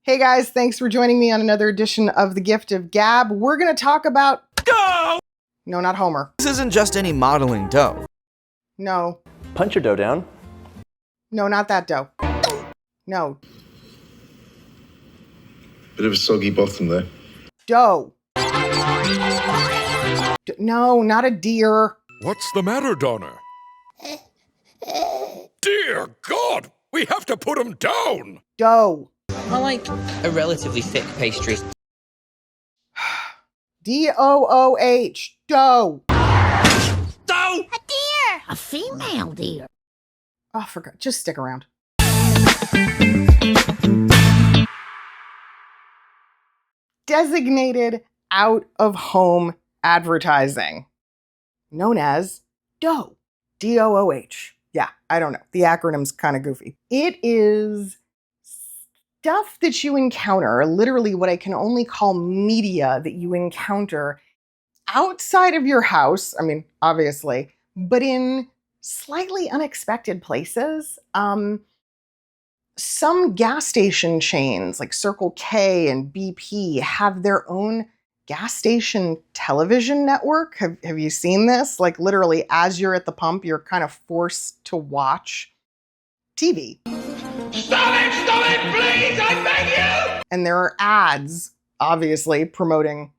Hey guys, thanks for joining me on another edition of The Gift of Gab. We're going to talk about dough! No, not Homer. This isn't just any modeling dough. No. Punch your dough down. No, not that dough. No. Bit of a soggy bottom there. Dough. No, not a deer. What's the matter, Donna? Dear God, we have to put him down! Dough. I like a relatively thick pastry. D-O-O-H. Dough. Dough! A deer! A female deer. Oh, forgot. Just stick around. Designated out-of-home advertising, known as DOOH. D-O-O-H. Yeah, I don't know. The acronym's kind of goofy. It is stuff that you encounter, literally what I can only call media that you encounter outside of your house, I mean, obviously, but in slightly unexpected places. Some gas station chains like Circle K and BP have their own gas station television network. Have you seen this? Like literally as you're at the pump, you're kind of forced to watch TV. Stop it, please, I beg you! And there are ads, obviously, promoting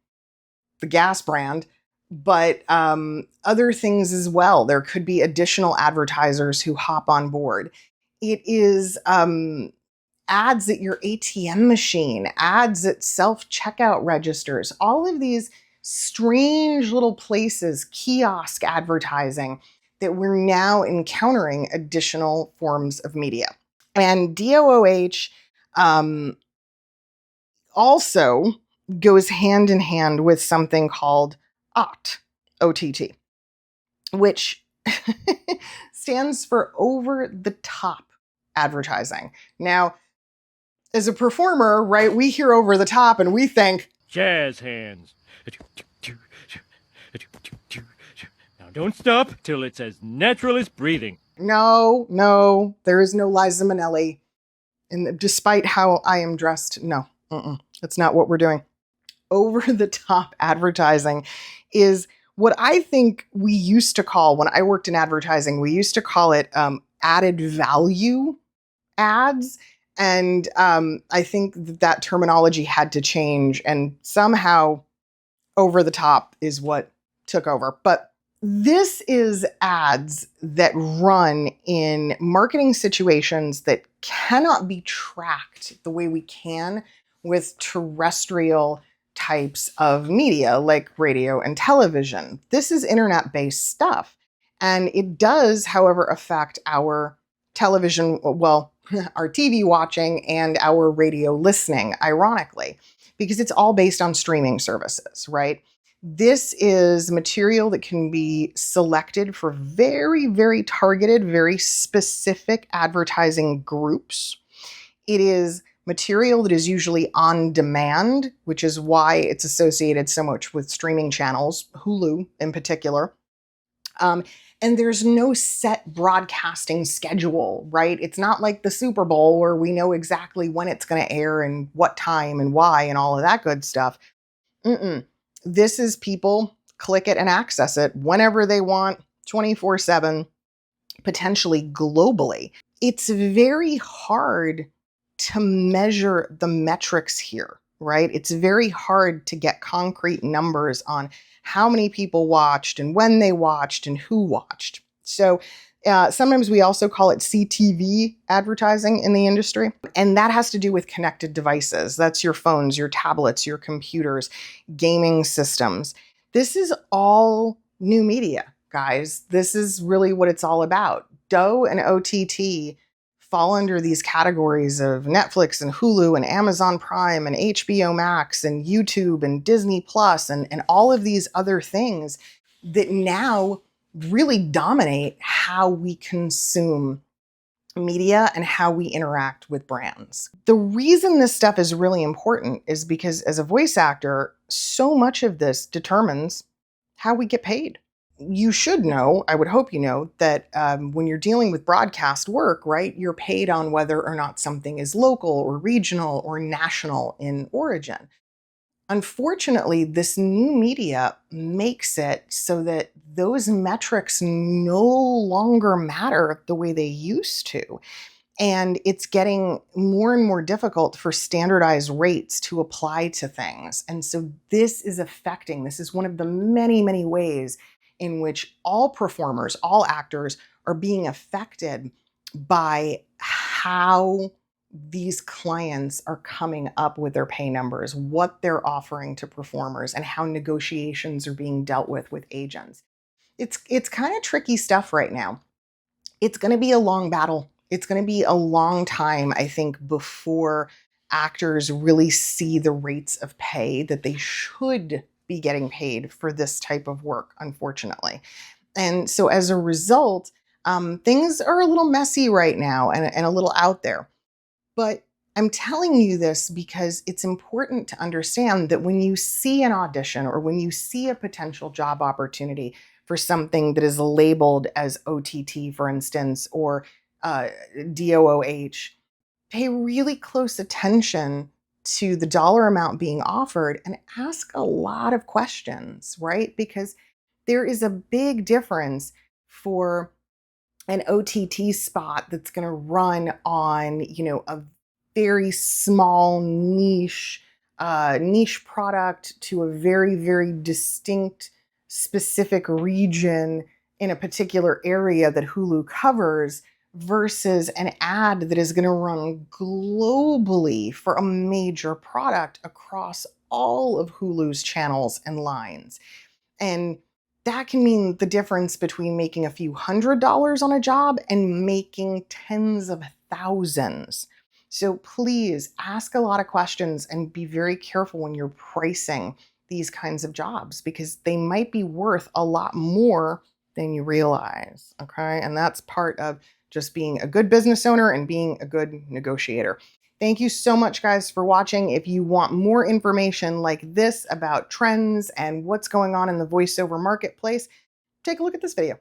the gas brand, but other things as well. There could be additional advertisers who hop on board. It is ads at your ATM machine, ads at self-checkout registers, all of these strange little places, kiosk advertising, that we're now encountering additional forms of media. And DOOH also goes hand in hand with something called OTT, O-T-T, which stands for over-the-top advertising. Now, as a performer, right, we hear over the top and we think, jazz hands. Now don't stop till it's as natural as breathing. No, there is no Liza Minnelli. And despite how I am dressed, no, that's not what we're doing. Over-the-top advertising is what I think we used to call, when I worked in advertising, we used to call it added value ads. And I think that terminology had to change, and somehow over the top is what took over. But this is ads that run in marketing situations that cannot be tracked the way we can with terrestrial types of media like radio and television. This is internet-based stuff. And it does, however, affect our television, well, our TV watching and our radio listening, ironically, because it's all based on streaming services, right? This is material that can be selected for very, very targeted, very specific advertising groups. It is material that is usually on demand, which is why it's associated so much with streaming channels, Hulu in particular. And there's no set broadcasting schedule, right? It's not like the Super Bowl where we know exactly when it's going to air and what time and why and all of that good stuff. This is people click it and access it whenever they want, 24/7, potentially globally. It's very hard to measure the metrics here, right? It's very hard to get concrete numbers on how many people watched and when they watched and who watched. So sometimes we also call it CTV advertising in the industry. And that has to do with connected devices. That's your phones, your tablets, your computers, gaming systems. This is all new media, guys. This is really what it's all about. DOOH and OTT fall under these categories of Netflix and Hulu and Amazon Prime and HBO Max and YouTube and Disney Plus and all of these other things that now really dominate how we consume media and how we interact with brands. The reason this stuff is really important is because as a voice actor, so much of this determines how we get paid. you should know, I would hope you know, that when you're dealing with broadcast work, right, you're paid on whether or not something is local or regional or national in origin. Unfortunately, this new media makes it so that those metrics no longer matter the way they used to. And it's getting more and more difficult for standardized rates to apply to things. And so this is one of the many, many ways in which all performers, all actors are being affected by how these clients are coming up with their pay numbers, what they're offering to performers, and how negotiations are being dealt with agents. It's kind of tricky stuff right now. It's going to be a long battle. It's going to be a long time, I think, before actors really see the rates of pay that they should be getting paid for this type of work, unfortunately. And so as a result, things are a little messy right now and a little out there. But I'm telling you this because it's important to understand that when you see an audition or when you see a potential job opportunity for something that is labeled as OTT, for instance, or DOOH, pay really close attention to the dollar amount being offered and ask a lot of questions, right? Because there is a big difference for an OTT spot that's going to run on, a very small niche product to a very, very distinct, specific region in a particular area that Hulu covers versus an ad that is going to run globally for a major product across all of Hulu's channels and lines. And that can mean the difference between making a few $100s on a job and making tens of thousands. So please ask a lot of questions and be very careful when you're pricing these kinds of jobs because they might be worth a lot more than you realize. Okay. And that's part of just being a good business owner and being a good negotiator. Thank you so much, guys, for watching. If you want more information like this about trends and what's going on in the voiceover marketplace, take a look at this video.